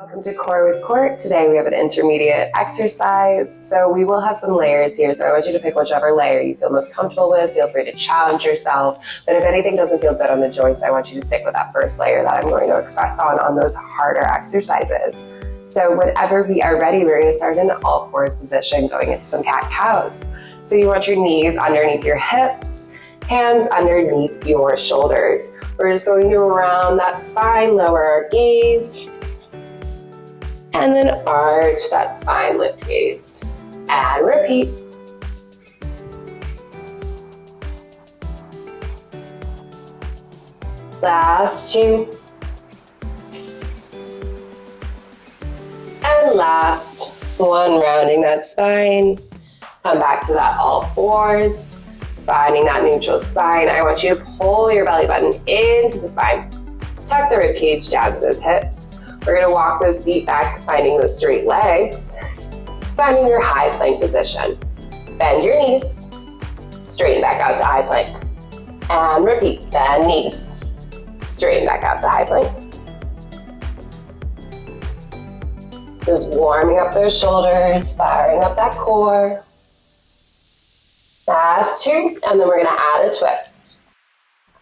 Welcome to Core with Core. Today we have an intermediate exercise. So we will have some layers here. So I want you to pick whichever layer you feel most comfortable with. Feel free to challenge yourself. But if anything doesn't feel good on the joints, I want you to stick with that first layer that I'm going to express on those harder exercises. So whenever we are ready, we're going to start in an all fours position, going into some cat-cows. So you want your knees underneath your hips, hands underneath your shoulders. We're just going to round that spine, lower our gaze, and then arch that spine, lift gaze, and repeat. Last two. And last one, rounding that spine. Come back to that all fours, finding that neutral spine. I want you to pull your belly button into the spine. Tuck the rib cage down to those hips. We're gonna walk those feet back, finding those straight legs, finding your high plank position. Bend your knees, straighten back out to high plank. And repeat, bend knees, straighten back out to high plank. Just warming up those shoulders, firing up that core. Last two, and then we're gonna add a twist.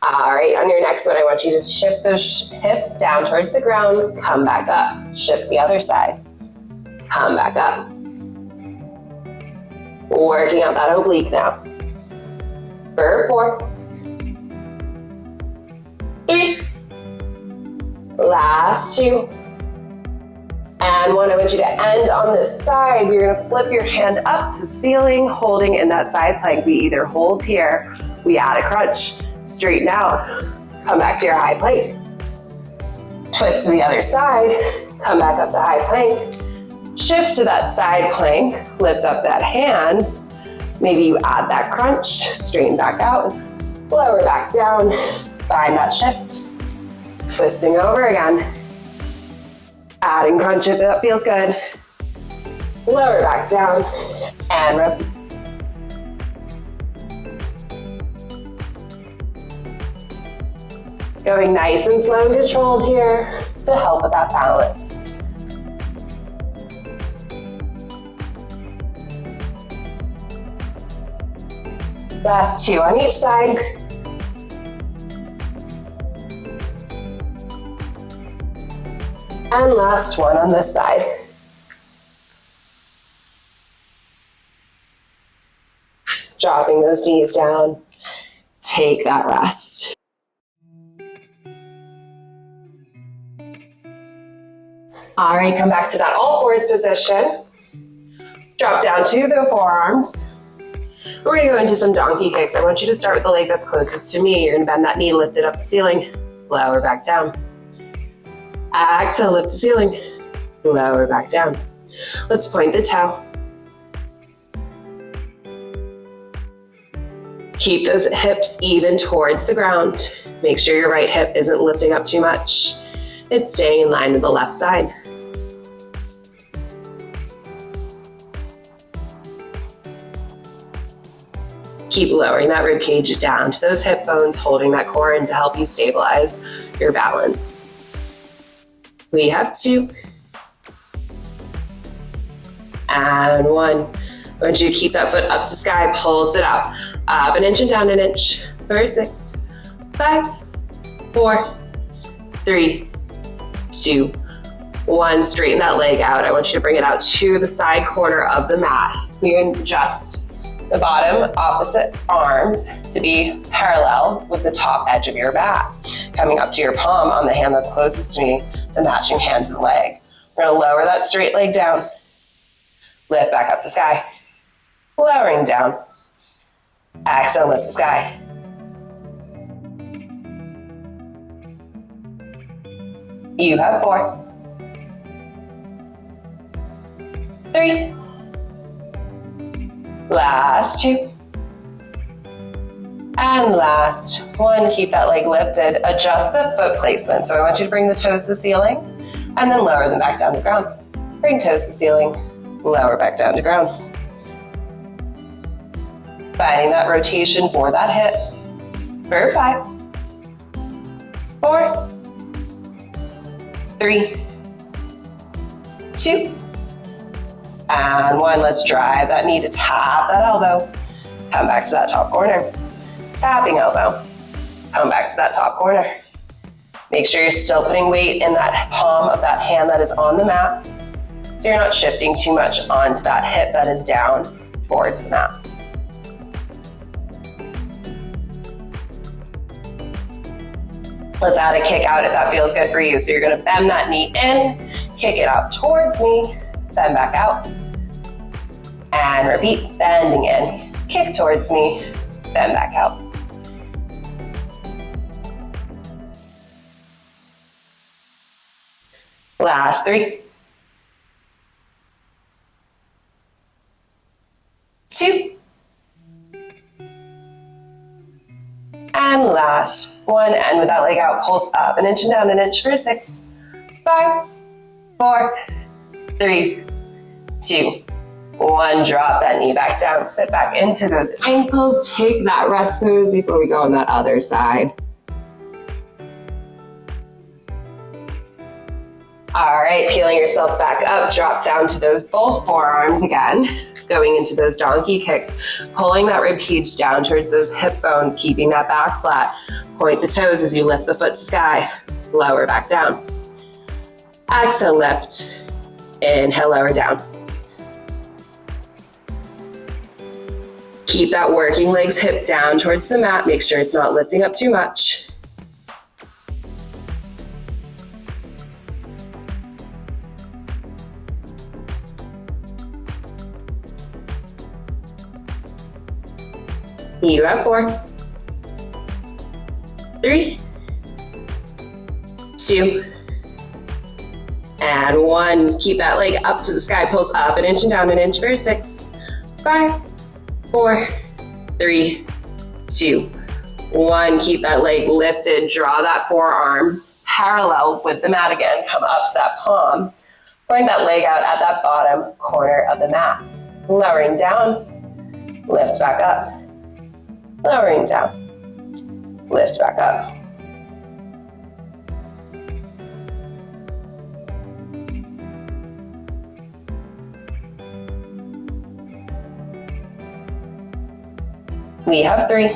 All right, on your next one, I want you to shift those hips down towards the ground, come back up. Shift the other side, come back up. Working out that oblique now. For 4, 3, last 2, and 1. I want you to end on this side. We're gonna flip your hand up to ceiling, holding in that side plank. We either hold here, we add a crunch. Straighten out, come back to your high plank. Twist to the other side, come back up to high plank. Shift to that side plank, lift up that hand. Maybe you add that crunch, straighten back out, lower back down, find that shift. Twisting over again. Adding crunch if that feels good. Lower back down, and repeat. Going nice and slow and controlled here to help with that balance. Last 2 on each side. And last 1 on this side. Dropping those knees down. Take that rest. All right, come back to that all fours position. Drop down to the forearms. We're gonna go into some donkey kicks. I want you to start with the leg that's closest to me. You're gonna bend that knee, lift it up to ceiling, lower back down. Exhale, lift to ceiling, lower back down. Let's point the toe. Keep those hips even towards the ground. Make sure your right hip isn't lifting up too much. It's staying in line with the left side. Keep lowering that rib cage down to those hip bones, holding that core in to help you stabilize your balance. We have 2. And 1. I want you to keep that foot up to sky, pulse it up. Up an inch and down an inch. For 6, 5, 4, 3, 2, 1. Straighten that leg out. I want you to bring it out to the side corner of the mat. You're gonna adjust the bottom opposite arms to be parallel with the top edge of your mat. Coming up to your palm on the hand that's closest to me, the matching hand to the leg. We're gonna lower that straight leg down. Lift back up to sky. Lowering down. Exhale, lift to sky. You have 4, 3, last 2, and last 1. Keep that leg lifted. Adjust the foot placement. So I want you to bring the toes to the ceiling and then lower them back down to ground. Bring toes to ceiling, lower back down to ground. Finding that rotation for that hip. For 5, 4, 3, 2, and 1. Let's drive that knee to tap that elbow. Come back to that top corner. Tapping elbow. Come back to that top corner. Make sure you're still putting weight in that palm of that hand that is on the mat, so you're not shifting too much onto that hip that is down towards the mat. Let's add a kick out if that feels good for you. So you're gonna bend that knee in, kick it out towards me, bend back out, and repeat, bending in, kick towards me, bend back out. Last 3, 2, and last 1. And with that leg out, pulse up an inch and down an inch for 6, 5, 4, 3, 2, 1. Drop that knee back down, sit back into those ankles, take that rest pose before we go on that other side. All right, peeling yourself back up, drop down to those both forearms again, going into those donkey kicks, pulling that rib cage down towards those hip bones, keeping that back flat. Point the toes as you lift the foot to sky, lower back down. Exhale, lift, inhale, lower down. Keep that working legs hip down towards the mat, make sure it's not lifting up too much. You have 4, 3, 2, and 1. Keep that leg up to the sky, pulse up an inch and down an inch for 6, 5, 4, 3, 2, 1. Keep that leg lifted, draw that forearm parallel with the mat again, come up to that palm, point that leg out at that bottom corner of the mat. Lowering down, lift back up. Lowering down, lift back up. We have 3,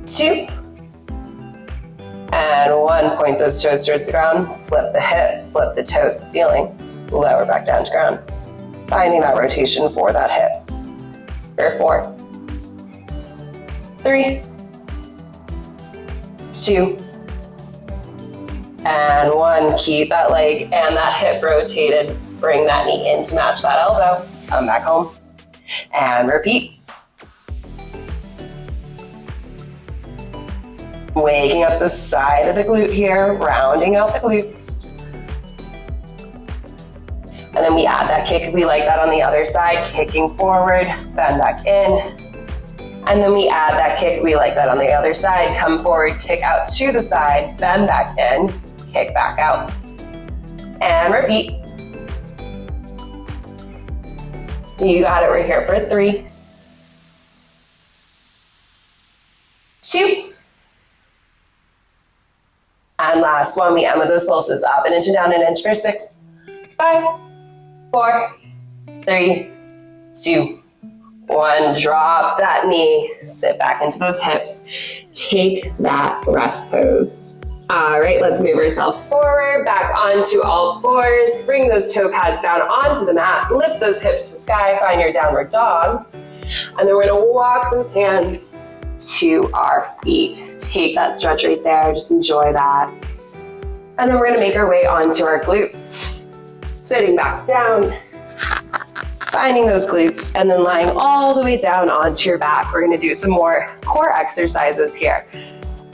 2, and 1. Point those toes towards the ground, flip the hip, flip the toes to ceiling, lower back down to ground. Finding that rotation for that hip. For 4, 3, 2, and 1. Keep that leg and that hip rotated. Bring that knee in to match that elbow. Come back home and repeat. Waking up the side of the glute here, rounding out the glutes. And then we add that kick if we like that on the other side, kicking forward, bend back in. And then we add that kick if we like that on the other side, come forward, kick out to the side, bend back in, kick back out. And repeat. You got it, we're here for 3, 2, and last 1. We end with those pulses, up an inch and down an inch for 6, 5, 4, 3, 2, 1. Drop that knee, sit back into those hips, take that rest pose. All right, let's move ourselves forward, back onto all fours, bring those toe pads down onto the mat, lift those hips to sky, find your downward dog, and then we're gonna walk those hands to our feet. Take that stretch right there, just enjoy that. And then we're gonna make our way onto our glutes. Sitting back down, finding those glutes, and then lying all the way down onto your back. We're gonna do some more core exercises here.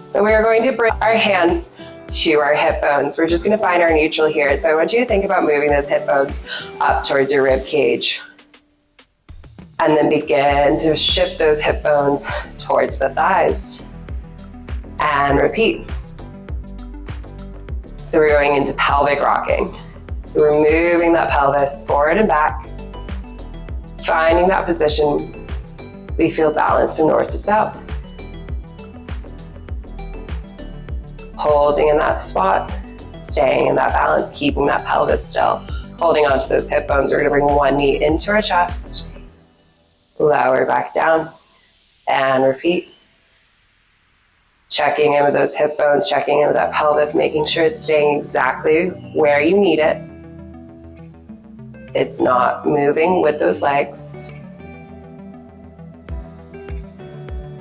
So we are going to bring our hands to our hip bones. We're just gonna find our neutral here. So I want you to think about moving those hip bones up towards your rib cage. And then begin to shift those hip bones towards the thighs. And repeat. So we're going into pelvic rocking. So we're moving that pelvis forward and back. Finding that position. We feel balanced from north to south. Holding in that spot. Staying in that balance, keeping that pelvis still, holding onto those hip bones. We're gonna bring one knee into our chest, lower back down, and repeat. Checking in with those hip bones, checking in with that pelvis, making sure it's staying exactly where you need it. It's not moving with those legs.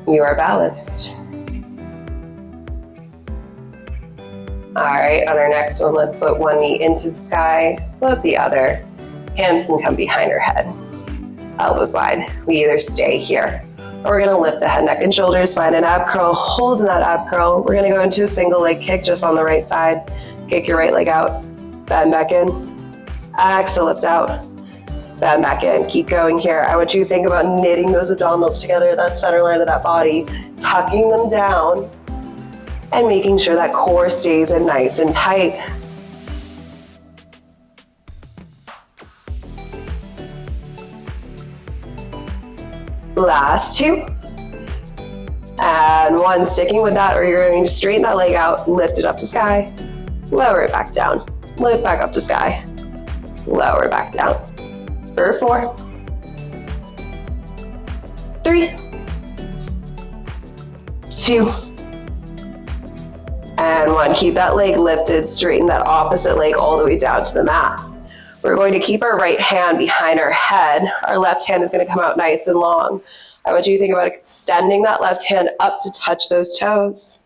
You are balanced. All right, on our next one, let's float one knee into the sky, float the other. Hands can come behind our head, elbows wide. We either stay here, or we're gonna lift the head, neck, and shoulders, find an ab curl, hold in that ab curl. We're gonna go into a single leg kick just on the right side. Kick your right leg out, bend back in. Exhale, lift out, bend back in. Keep going here. I want you to think about knitting those abdominals together, that center line of that body, tucking them down, and making sure that core stays in nice and tight. Last two. And one, sticking with that, or you're going to straighten that leg out, lift it up to sky, lower it back down, lift back up to sky, lower back down. For 4, 3, 2, and 1. Keep that leg lifted, straighten that opposite leg all the way down to the mat. We're going to keep our right hand behind our head. Our left hand is going to come out nice and long. I want you to think about extending that left hand up to touch those toes.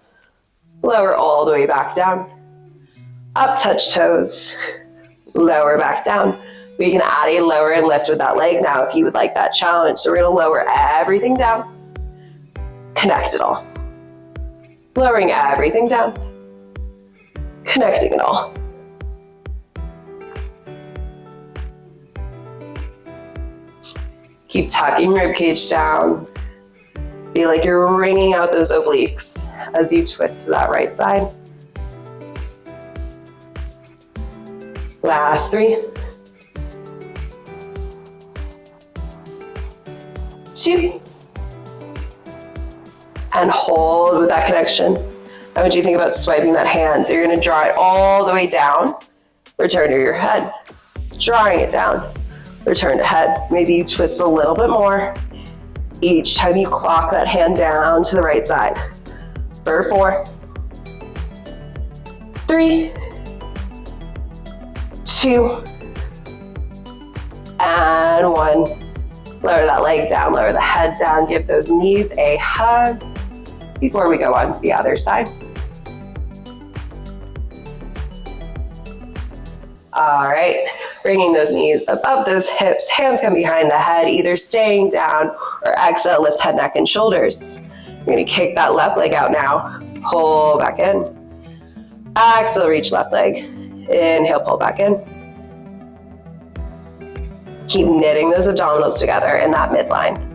Lower all the way back down. Up, touch toes. Lower back down. We can add a lower and lift with that leg now if you would like that challenge. So we're going to lower everything down. Connect it all. Lowering everything down. Connecting it all. Keep tucking ribcage down. Feel like you're wringing out those obliques as you twist to that right side. Last 3, 2, and hold with that connection. I want you to think about swiping that hand. So you're going to draw it all the way down, return to your head, drawing it down, return to head. Maybe you twist a little bit more each time you clock that hand down to the right side. For 4, 3, 2, and 1. Lower that leg down, lower the head down, give those knees a hug before we go on to the other side. All right, bringing those knees above those hips, hands come behind the head, either staying down or exhale, lift head, neck, and shoulders. You're gonna kick that left leg out now, pull back in. Exhale, reach left leg. Inhale, pull back in. Keep knitting those abdominals together in that midline.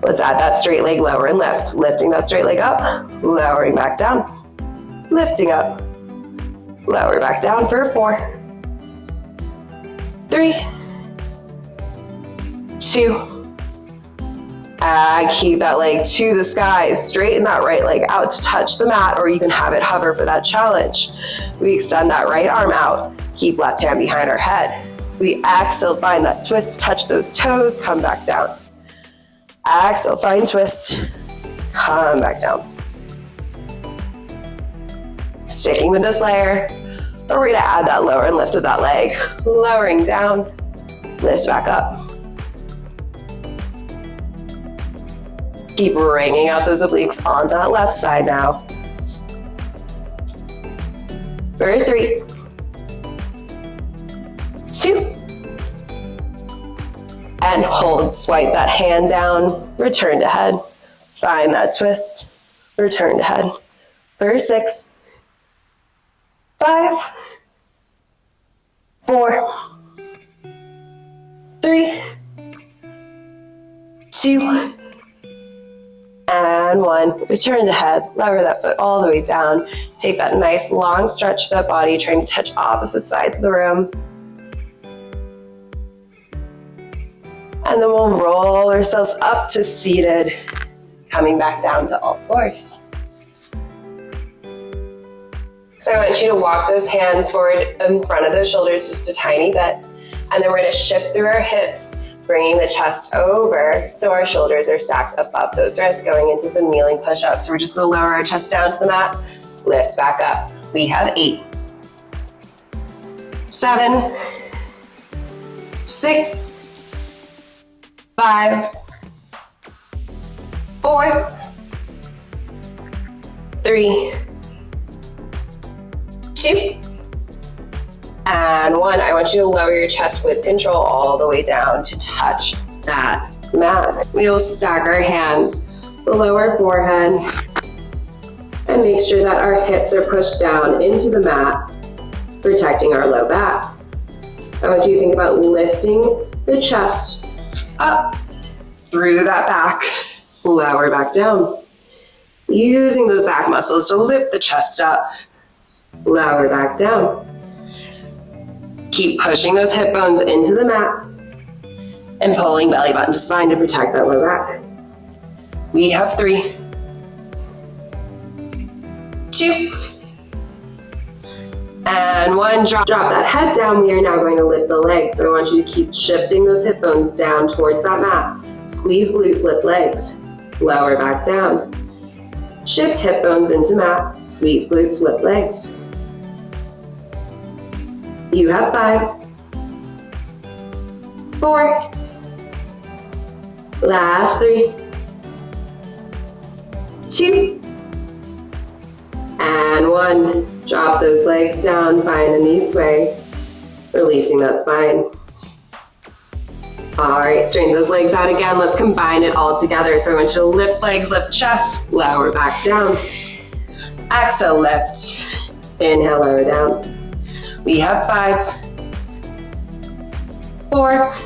Let's add that straight leg, lower and lift. Lifting that straight leg up, lowering back down, lifting up, lower back down for 4, 3, 2, and keep that leg to the sky. Straighten that right leg out to touch the mat, or you can have it hover for that challenge. We extend that right arm out. Keep left hand behind our head. We exhale, find that twist, touch those toes, come back down. Exhale, find twist, come back down. Sticking with this layer, or we're gonna add that lower and lift with that leg. Lowering down, lift back up. Keep wringing out those obliques on that left side now. For 3, 2, and hold, swipe that hand down, return to head, find that twist, return to head. For 6, 5, 4, 3, 2, and 1. Return to head, lower that foot all the way down. Take that nice long stretch to that body, trying to touch opposite sides of the room. And then we'll roll ourselves up to seated. Coming back down to all fours. So I want you to walk those hands forward in front of those shoulders just a tiny bit. And then we're going to shift through our hips, bringing the chest over so our shoulders are stacked above those wrists, going into some kneeling push-ups. So we're just going to lower our chest down to the mat, lift back up. We have 8, 7, 6, 5, 4, 3, 2, and 1. I want you to lower your chest with control all the way down to touch that mat. We will stack our hands below our forehead and make sure that our hips are pushed down into the mat, protecting our low back. I want you to think about lifting the chest up through that back, lower back down. Using those back muscles to lift the chest up, lower back down. Keep pushing those hip bones into the mat and pulling belly button to spine to protect that low back. We have 3, 2, and 1. Drop that head down. We are now going to lift the legs. So I want you to keep shifting those hip bones down towards that mat. Squeeze glutes, lift legs. Lower back down. Shift hip bones into mat. Squeeze glutes, lift legs. You have 5, 4, last 3, 2, and 1. Drop those legs down, find the knee sway, releasing that spine. All right, straighten those legs out again. Let's combine it all together. So I want you to lift legs, lift chest, lower back down. Exhale, lift. Inhale, lower down. We have 5, 4,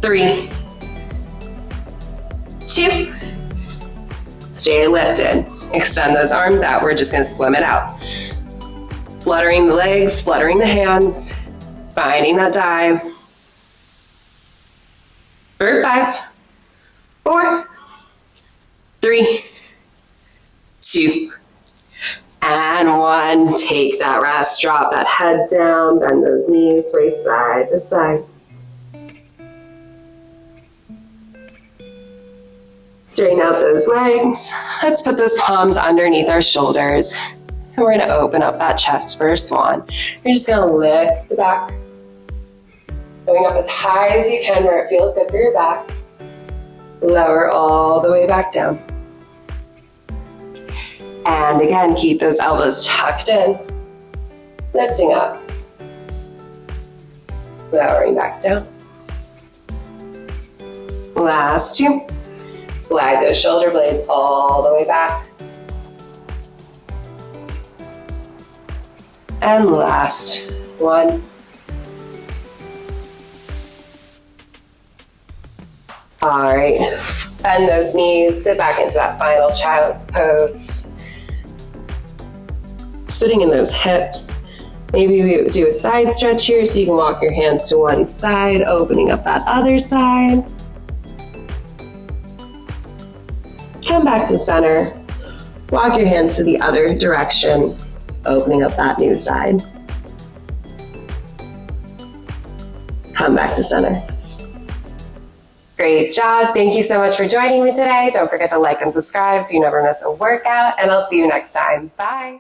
3, 2. Stay lifted. Extend those arms out. We're just going to swim it out. Fluttering the legs, fluttering the hands, finding that dive. For 5, 4, 3, 2, and 1. Take that rest. Drop that head down. Bend those knees. Sway side to side. Straighten out those legs. Let's put those palms underneath our shoulders. And we're going to open up that chest for a swan. You're just going to lift the back. Going up as high as you can where it feels good for your back. Lower all the way back down. And again, keep those elbows tucked in. Lifting up. Lowering back down. Last 2. Glide those shoulder blades all the way back. And last 1. All right, bend those knees, sit back into that final child's pose. Sitting in those hips. Maybe we do a side stretch here so you can walk your hands to one side, opening up that other side. Come back to center. Walk your hands to the other direction, opening up that new side. Come back to center. Great job. Thank you so much for joining me today. Don't forget to like and subscribe so you never miss a workout, and I'll see you next time. Bye.